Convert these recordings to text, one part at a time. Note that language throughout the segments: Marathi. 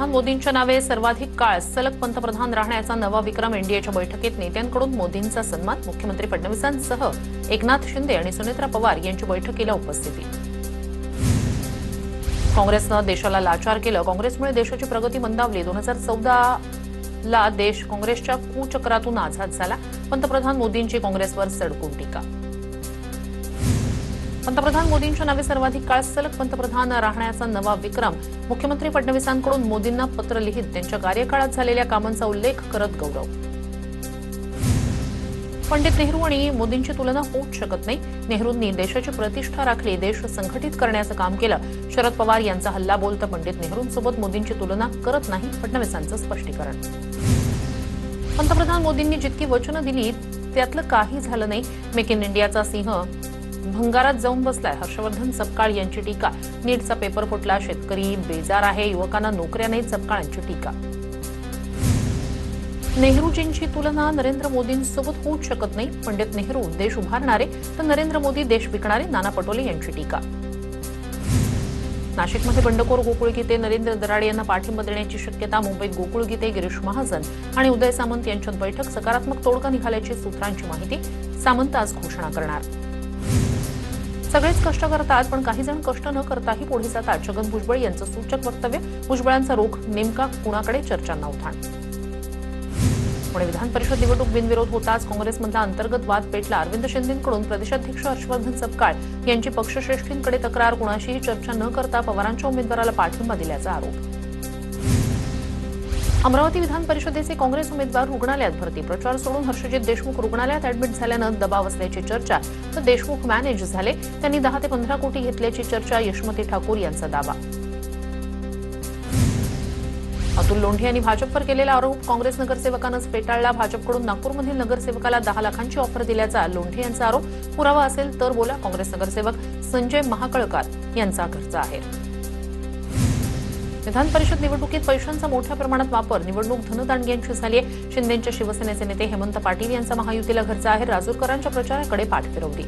पंतप्रधान मोदींच्या नावे सर्वाधिक काळ सलग पंतप्रधान राहण्याचा नवा विक्रम एनडीएच्या बैठकीत नेत्यांकडून मोदींचा सन्मान. मुख्यमंत्री फडणवीसांसह एकनाथ शिंदे आणि सुनेत्रा पवार यांची बैठकीला उपस्थिती. काँग्रेसनं देशाला लाचार केलं. काँग्रेसमुळे देशाची प्रगती मंदावली. 2014ला देश काँग्रेसच्या कुचक्रातून आझाद झाला. पंतप्रधान मोदींची काँग्रेसवर सडकून टीका. पंतप्रधान मोदींच्या नावे सर्वाधिक काळ सलग पंतप्रधान राहण्याचा नवा विक्रम. मुख्यमंत्री फडणवीसांकडून मोदींना पत्र लिहित त्यांच्या कार्यकाळात झालेल्या कामांचा उल्लेख करत गौरव. पंडित नेहरू आणि मोदींची तुलना होऊच शकत नाही. नेहरूंनी देशाची प्रतिष्ठा राखली, देश संघटित करण्याचं काम केलं. शरद पवार यांचा हल्लाबोल तर पंडित नेहरूंसोबत मोदींची तुलना करत नाही. फडणवीसांचं स्पष्टीकरण. पंतप्रधान मोदींनी जितकी वचनं दिली त्यातलं काही झालं नाही. मेक इन इंडियाचा सिंह भंगारात जाऊन बसलाय. हर्षवर्धन सपकाळ यांची टीका. नीटचा पेपर फुटला, शेतकरी बेजार आहे, युवकांना नोकऱ्या नाहीत, सपकाळांची टीका. नेहरूजींची तुलना नरेंद्र मोदींसोबत होऊच शकत नाही. पंडित नेहरू देश उभारणारे तर नरेंद्र मोदी देश विकणारे. नाना पटोले यांची टीका. नाशिकमध्ये बंडखोर गोकुळ गीते नरेंद्र दराडे यांना पाठिंबा देण्याची शक्यता. मुंबईत गोकुळ गीते गिरीश महाजन आणि उदय सामंत यांच्यात बैठक. सकारात्मक तोडगा निघाल्याची सूत्रांची माहिती. सामंत आज घोषणा करणार. सगळेच कष्ट करतात पण काही जण कष्ट न करताही पुढे जातात. छगन भुजबळ यांचं सूचक वक्तव्य. भुजबळांचा रोख नेमका कुणाकडे? चर्चांना उधाण. पुणे विधान परिषद निवडणूक बिनविरोध होताच काँग्रेसमधला अंतर्गत वाद पेटला. अरविंद शिंदेंकडून प्रदेशाध्यक्ष हर्षवर्धन सपकाळ यांची पक्षश्रेष्ठींकडे तक्रार. कुणाशीही चर्चा न करता पवारांच्या उमेदवाराला पाठिंबा दिल्याचा आरोप. अमरावती विधान परिषदेचे काँग्रेस उमेदवार रुग्णालयात भरती. प्रचार सोडून हर्षजित देशमुख रुग्णालयात अॅडमिट झाल्यानं दबाव असल्याची चर्चा. तर देशमुख मॅनेज झाले. त्यांनी 10 ते 15 कोटी घेतल्याची चर्चा. यशोमती ठाकूर यांचा दावा. अतुल लोंढे यांनी भाजपवर केलेला आरोप काँग्रेस नगरसेवकानंच पेटाळला. भाजपकडून नागपूरमधील नगरसेवकाला 10 लाखांची ऑफर दिल्याचा लोंढे यांचा आरोप. पुरावा असेल तर बोला. काँग्रेस नगरसेवक संजय महाकळकर यांचा घरचा आहे. विधान परिषद निवडणुकीत पैशांचा मोठ्या प्रमाणात वापर. निवडणूक धनदांडग्यांची झाली आहे. शिंदेंच्या शिवसेनेचे नेते हेमंत पाटील यांचा महायुतीला घरचा आहे. राजूरकरांच्या प्रचाराकडे पाठ फिरवली.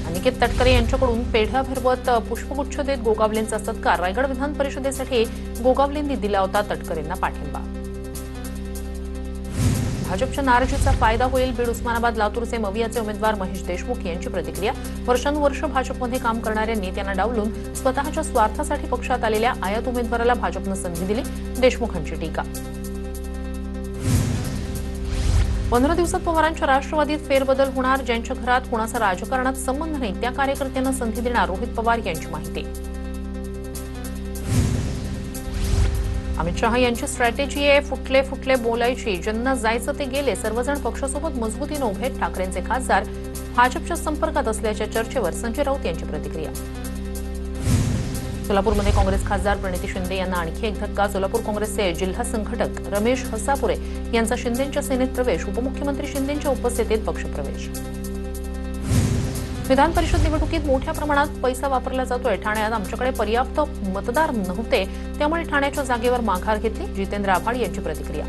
अनिकेत तटकरे यांच्याकडून पेढ्या भरवत पुष्पगुच्छ देत गोगावलेंचा सत्कार. रायगड विधान परिषदेसाठी गोगावलेंनी दिला होता तटकरेंना पाठिंबा. भाजपच्या नाराजीचा फायदा होईल. बीड, उस्मानाबाद, लातूरचे मवियाचे उमेदवार महेश देशमुख यांची प्रतिक्रिया. वर्षानुवर्ष भाजपमध्ये काम करणाऱ्या नेत्यांना डावलून स्वतःच्या स्वार्थासाठी पक्षात आलेल्या आयात उमेदवाराला भाजपनं संधी दिली. देशमुखांची टीका. 15 दिवसात पवारांच्या राष्ट्रवादीत फेरबदल होणार. ज्यांच्या घरात कुणाचा राजकारणात संबंध नाही त्या कार्यकर्त्यांना संधी देणार. रोहित पवार यांची माहिती. अमित शहा यांची स्ट्रॅटेजी आहे फुटले फुटले बोलायची. ज्यांना जायचं ते गेले. सर्वजण पक्षासोबत मजबूतीनं उभे. ठाकरेंचे खासदार भाजपच्या संपर्कात असल्याच्या चर्चेवर संजय राऊत यांची प्रतिक्रिया. सोलापूरमध्ये काँग्रेस खासदार प्रणिती शिंदे यांना आणखी एक धक्का. सोलापूर काँग्रेसचे जिल्हा संघटक रमेश हसापुरे यांचा शिंदेंच्या सेनेत प्रवेश. उपमुख्यमंत्री शिंदेंच्या उपस्थितीत पक्षप्रवेश. विधान परिषद निवडणुकीत मोठ्या प्रमाणात पैसा वापरला जातोय. ठाण्यात आमच्याकडे पर्याप्त मतदार नव्हते त्यामुळे ठाण्याच्या जागेवर माघार घेतली. जितेंद्र आव्हाड यांची प्रतिक्रिया.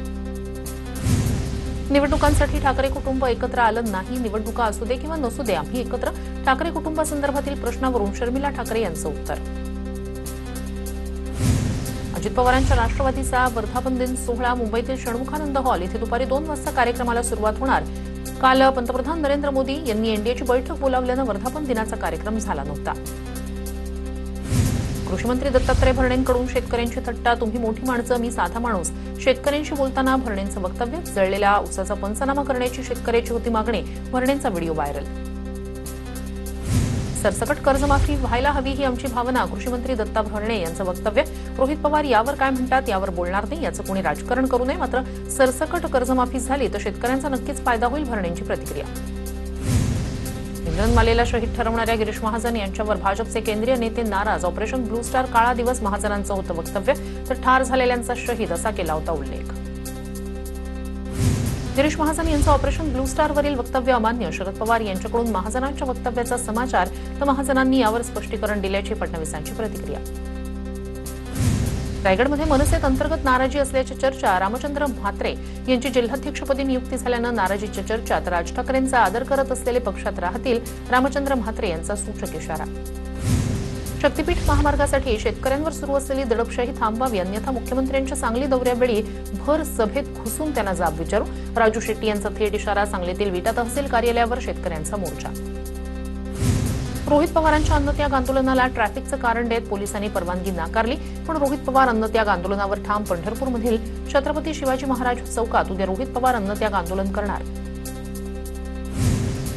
निवडणुकांसाठी ठाकरे कुटुंब एकत्र आलं नाही. निवडणुका असू दे किंवा नसू दे आम्ही एकत्र. ठाकरे कुटुंबासंदर्भातील प्रश्नावरून शर्मिला ठाकरे यांचं उत्तर. अजित पवारांच्या राष्ट्रवादीचा वर्धापन दिन सोहळा. मुंबईतील षण्मुखानंद हॉल इथे दुपारी 2 वाजता कार्यक्रमाला सुरुवात होणार. काल पंतप्रधान नरेंद्र मोदी यांनी एनडीएची बैठक बोलावल्यानं वर्धापन दिनाचा कार्यक्रम झाला नव्हता. कृषीमंत्री दत्तात्रय भरणेंकडून शेतकऱ्यांची थट्टा. तुम्ही मोठी माणसं, मी साधा माणूस. शेतकऱ्यांशी बोलताना भरणेंचं वक्तव्य. जळलेल्या ऊसाचा पंचनामा करण्याची शेतकऱ्याची होती मागणी. भरणेंचा व्हिडिओ व्हायरल. सरसकट कर्जमाफी व्हायला हवी ही आमची भावना. कृषीमंत्री दत्ता भरणे यांचं वक्तव्य. रोहित पवार यावर काय म्हणतात यावर बोलणार नाही. याचं कोणी राजकारण करू नये. मात्र सरसकट कर्जमाफी झाली तर शेतकऱ्यांचा नक्कीच फायदा होईल. भरणेंची प्रतिक्रिया. इंद्रनमालेला शहीद ठरवणाऱ्या गिरीश महाजन यांच्यावर भाजपचे केंद्रीय नेते नाराज. ऑपरेशन ब्लू स्टार काळा दिवस महाजनांचं होतं वक्तव्य. तर ठार झालेल्यांचा शहीद असा केला होता उल्लेख. गिरीश महाजन यांचं ऑपरेशन ब्लू स्टारवरील वक्तव्य अमान्य. शरद पवार यांच्याकडून महाजनांच्या वक्तव्याचा समाचार तर महाजनांनी यावर स्पष्टीकरण दिल्याची फडणवीसांची प्रतिक्रिया. रायगडमध्ये मनसेत अंतर्गत नाराजी असल्याची चर्चा. रामचंद्र म्हात्रे यांची जिल्हाध्यक्षपदी नियुक्ती झाल्यानं नाराजीच्या चर्चात. राज ठाकरेंचा आदर करत असलेले पक्षात राहतील. रामचंद्र म्हात्रे यांचा सूचक इशारा. शक्तीपीठ महामार्गासाठी शेतकऱ्यांवर सुरू असलेली दडपशाही थांबवावी, अन्यथा मुख्यमंत्र्यांच्या सांगली दौऱ्यावेळी भर सभेत घुसून त्यांना जाब विचारू. राजू शेट्टी यांचा थेट इशारा. सांगलीतील विटा तहसील कार्यालयावर शेतकऱ्यांचा मोर्चा. रोहित पवारांच्या अन्नत्याग आंदोलनाला ट्रॅफिकचं कारण देत पोलिसांनी परवानगी नाकारली. पण रोहित पवार अन्नत्याग आंदोलनावर ठाम. पंढरपूरमधील छत्रपती शिवाजी महाराज चौकात उद्या रोहित पवार अन्नत्याग आंदोलन करणार.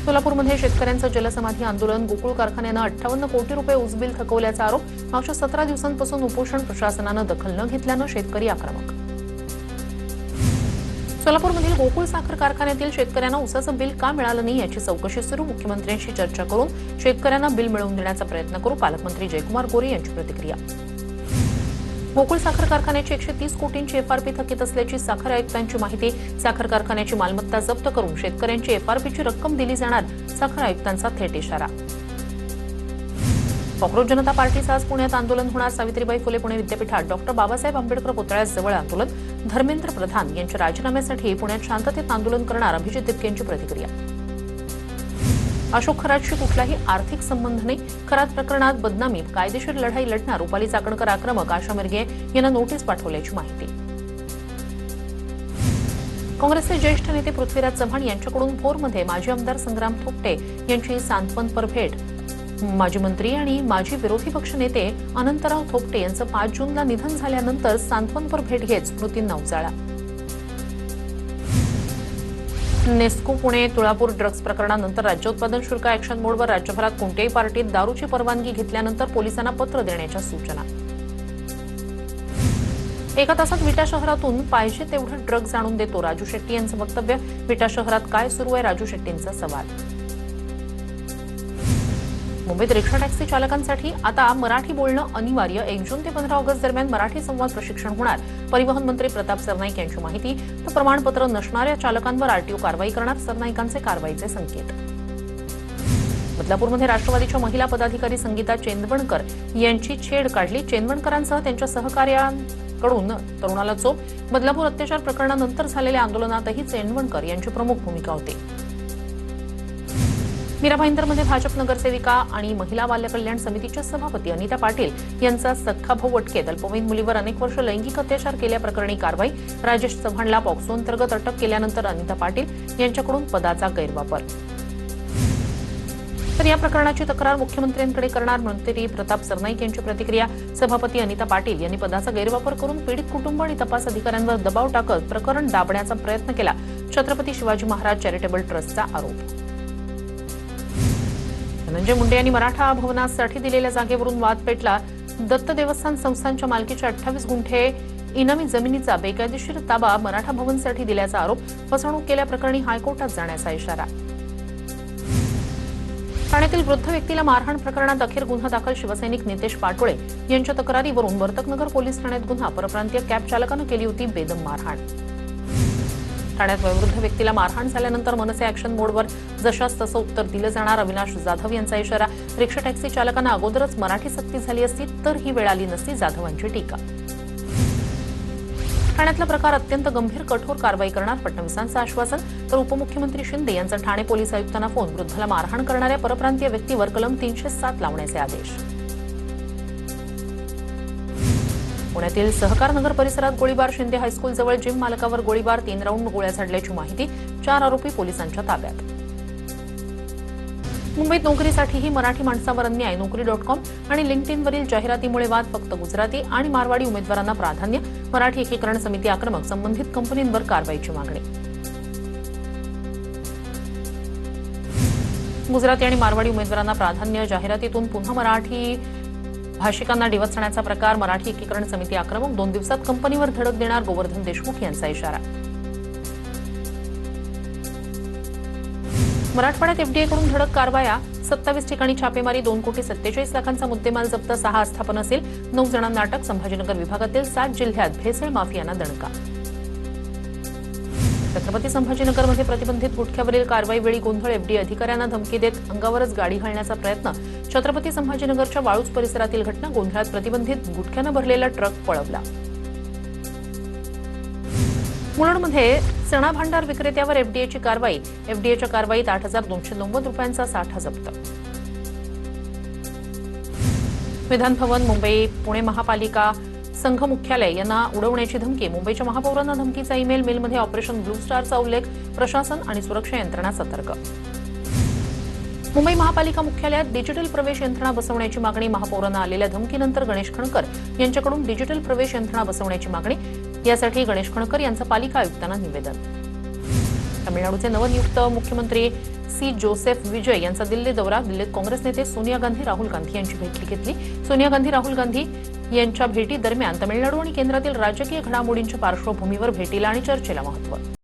सोलापूरमध्ये शेतकऱ्यांचं जलसमाधी आंदोलन. गोकुळ कारखान्यानं 58 कोटी रुपये ऊसबिल थकवल्याचा आरोप. मागच्या 17 दिवसांपासून उपोषण. प्रशासनानं दखल न घेतल्यानं शेतकरी आक्रमक. सोलापूरमधील गोकुळ साखर कारखान्यातील शेतकऱ्यांना ऊसाचं बिल का मिळालं नाही याची चौकशी सुरू. मुख्यमंत्र्यांशी चर्चा करून शेतकऱ्यांना बिल मिळवून देण्याचा प्रयत्न करू. पालकमंत्री जयकुमार गोरे यांची प्रतिक्रिया. गोकुळ साखर कारखान्याची 130 कोटींची एफआरपी थकीत असल्याची साखर आयुक्तांची माहिती. साखर कारखान्याची मालमत्ता जप्त करून शेतकऱ्यांची एफआरपीची रक्कम दिली जाणार. साखर आयुक्तांचा थेट इशारा. कॉक्रोच जनता पार्टीचं आज पुण्यात आंदोलन होणार. सावित्रीबाई फुले पुणे विद्यापीठात डॉक्टर बाबासाहेब आंबेडकर पुतळ्याजवळ आंदोलन. धर्मेंद्र प्रधान यांच्या राजीनाम्यासाठी पुण्यात शांततेत आंदोलन करणार. अभिजित दिपकेंची प्रतिक्रिया. अशोक खरातशी कुठलाही आर्थिक संबंध नाही. खरात प्रकरणात बदनामी, कायदेशीर लढाई लढणार. रुपाली चाकणकर आक्रमक. आशा मिरगे यांना नोटीस पाठवल्याची माहिती. काँग्रेसचे ज्येष्ठ नेते पृथ्वीराज चव्हाण यांच्याकडून भोरमध्ये माजी आमदार संग्राम थोपटे यांची सांत्वनपर भेट. माजी मंत्री आणि माजी विरोधी पक्ष नेते अनंतराव थोपटे यांचं 5 जूनला निधन झाल्यानंतर सांत्वनपर भेट घेत स्मृतींना उजाळा. नेस्को पुणे तुळापूर ड्रग्ज प्रकरणानंतर राज्य उत्पादन शुल्क ॲक्शन मोडवर. राज्यभरात कोणत्याही पार्टीत दारूची परवानगी घेतल्यानंतर पोलिसांना पत्र देण्याच्या सूचना. 1 तासात विटा शहरातून पाहिजे तेवढं ड्रग्ज आणून देतो. राजू शेट्टी यांचं वक्तव्य. विटा शहरात काय सुरू आहे, राजू शेट्टींचा सवाल. मुंबईत रिक्षा टॅक्सी चालकांसाठी आता मराठी बोलणं अनिवार्य. 1 जून ते 15 ऑगस्ट दरम्यान मराठी संवाद प्रशिक्षण होणार. परिवहन मंत्री प्रताप सरनाईक यांची माहिती. तर प्रमाणपत्र नसणाऱ्या चालकांवर आरटीओ कारवाई करणार. सरनाईकांचे कारवाईचे संकेत. बदलापूरमध्ये राष्ट्रवादीच्या महिला पदाधिकारी संगीता चेंदवणकर यांची छेड काढली. चेंदवणकरांसह त्यांच्या सहकार्यांकडून तरुणाला चोप. बदलापूर अत्याचार प्रकरणानंतर झालेल्या आंदोलनातही चेंदवणकर यांची प्रमुख भूमिका होती. मीरा भाईंदरमध्ये भाजप नगरसेविका आणि महिला बाल कल्याण समितीच्या सभापती अनिता पाटील यांचा सख्खा भाऊ अटकेत. अल्पवयीन मुलीवर अनेक वर्ष लैंगिक अत्याचार केल्याप्रकरणी कारवाई. राजेश चव्हाणला पॉक्सो अंतर्गत अटक केल्यानंतर अनिता पाटील यांच्याकडून पदाचा गैरवापर. तर या प्रकरणाची तक्रार मुख्यमंत्र्यांकडे करणार. मंत्री प्रताप सरनाईक यांची प्रतिक्रिया. सभापती अनिता पाटील यांनी पदाचा गैरवापर करून पीडित कुटुंब आणि तपास अधिकाऱ्यांवर दबाव टाकत प्रकरण दाबण्याचा प्रयत्न केला. छत्रपती शिवाजी महाराज चॅरिटेबल ट्रस्टचा आरोप. धनंजय मुंडे यांनी मराठा भवनासाठी दिलेल्या जागेवरून वाद पेटला. दत्त देवस्थान संस्थांच्या मालकीच्या 28 गुंठे इनामी जमिनीचा बेकायदेशीर ताबा मराठा भवनसाठी दिल्याचा आरोप. फसवणूक केल्याप्रकरणी हायकोर्टात जाण्याचा इशारा. ठाण्यातील वृद्ध व्यक्तीला मारहाण प्रकरणात अखेर गुन्हा दाखल. शिवसैनिक नितेश पाटोळे यांच्या तक्रारीवरून वर्तकनगर पोलीस ठाण्यात गुन्हा. परप्रांतीय कॅब चालकानं केली होती बेदम मारहाण. ठाण्यात वयोवृद्ध व्यक्तीला मारहाण झाल्यानंतर मनसे ॲक्शन मोडवर. जशास तसं उत्तर दिलं जाणार. अविनाश जाधव यांचा इशारा. रिक्षा टॅक्सी चालकांना अगोदरच मराठी सक्ती झाली असती तर ही वेळ आली नसती. जाधवांची टीका. ठाण्यातला प्रकार अत्यंत गंभीर, कठोर कारवाई करणार. फडणवीसांचं आश्वासन. तर उपमुख्यमंत्री शिंदे यांचा ठाणे पोलीस आयुक्तांना फोन. वृद्धाला मारहाण करणाऱ्या परप्रांतीय व्यक्तीवर कलम 307 लावण्याचे आदेश. पुण्यातील सहकार नगर परिसरात गोळीबार. शिंदे हायस्कूल जवळ जिम मालकावर गोळीबार. 3 राऊंड गोळ्या झाडल्याची माहिती. 4 आरोपी पोलिसांच्या ताब्यात. मुंबईत नोकरीसाठीही मराठी माणसावर अन्याय. नोकरी.com आणि लिंक्डइनवरील जाहिरातीमुळे वाद. फक्त गुजराती आणि मारवाडी उमेदवारांना प्राधान्य. मराठी एकीकरण समिती आक्रमक. संबंधित कंपनींवर कारवाईची मागणी. गुजराती आणि मारवाडी उमेदवारांना प्राधान्य. जाहिरातीतून पुन्हा मराठी भाषिकांना डिवचण्याचा प्रकार. मराठी एकीकरण समिती आक्रमक. 2 दिवसात कंपनीवर धडक देणार. गोवर्धन देशमुख यांचा इशारा. मराठवाड्यात एफडीएकडून धडक कारवाया. 27 ठिकाणी छापेमारी. 2,47 लाखांचा मुद्देमाल जप्त. 6 आस्थापन असेल. 9 जणांना अटक. संभाजीनगर विभागातील 7 जिल्ह्यात भेसळ माफियांना दणका. छत्रपती संभाजीनगरमध्ये प्रतिबंधित गुटख्यावरील कारवाईवेळी गोंधळ. एफडीए अधिकाऱ्यांना धमकी देत अंगावरच गाडी घालण्याचा प्रयत्न. छत्रपती संभाजीनगरच्या वाळूज परिसरातील घटना. गोंधळात प्रतिबंधित गुटख्यानं भरलेला ट्रक पळवला. मुलुंडमध्ये चणा भांडार विक्रेत्यावर एफडीएची कारवाई. एफडीएच्या कारवाईत 8,290 रुपयांचा साठा जप्त. विधान भवन, मुंबई, पुणे महापालिका संघ मुख्यालय यांना उडवण्याची धमकी. मुंबईच्या महापौरांना धमकीचा ईमेल. मेलमध्ये ऑपरेशन ब्लू स्टारचा उल्लेख. प्रशासन आणि सुरक्षा यंत्रणा सतर्क. मुंबई महापालिका मुख्यालयात डिजिटल प्रवेश यंत्रणा बसवण्याची मागणी. महापौरांना आलेल्या धमकीनंतर गणेश खणकर यांच्याकडून डिजिटल प्रवेश यंत्रणा बसवण्याची मागणी. यासाठी गणेश खणकर यांचं पालिका आयुक्तांना निवेदन. तामिळनाडूचे नवनियुक्त मुख्यमंत्री सी जोसेफ विजय यांचा दिल्ली दौरा. दिल्लीत काँग्रेस नेते सोनिया गांधी, राहुल गांधी यांची भेट घेतली. सोनिया गांधी, राहुल गांधी यांच्या भेटी दरम्यान तामिळनाडू आणि केंद्रातील राजकीय घडामोडींच्या पार्श्वभूमीवर भेटीला आणि चर्चेला महत्त्व.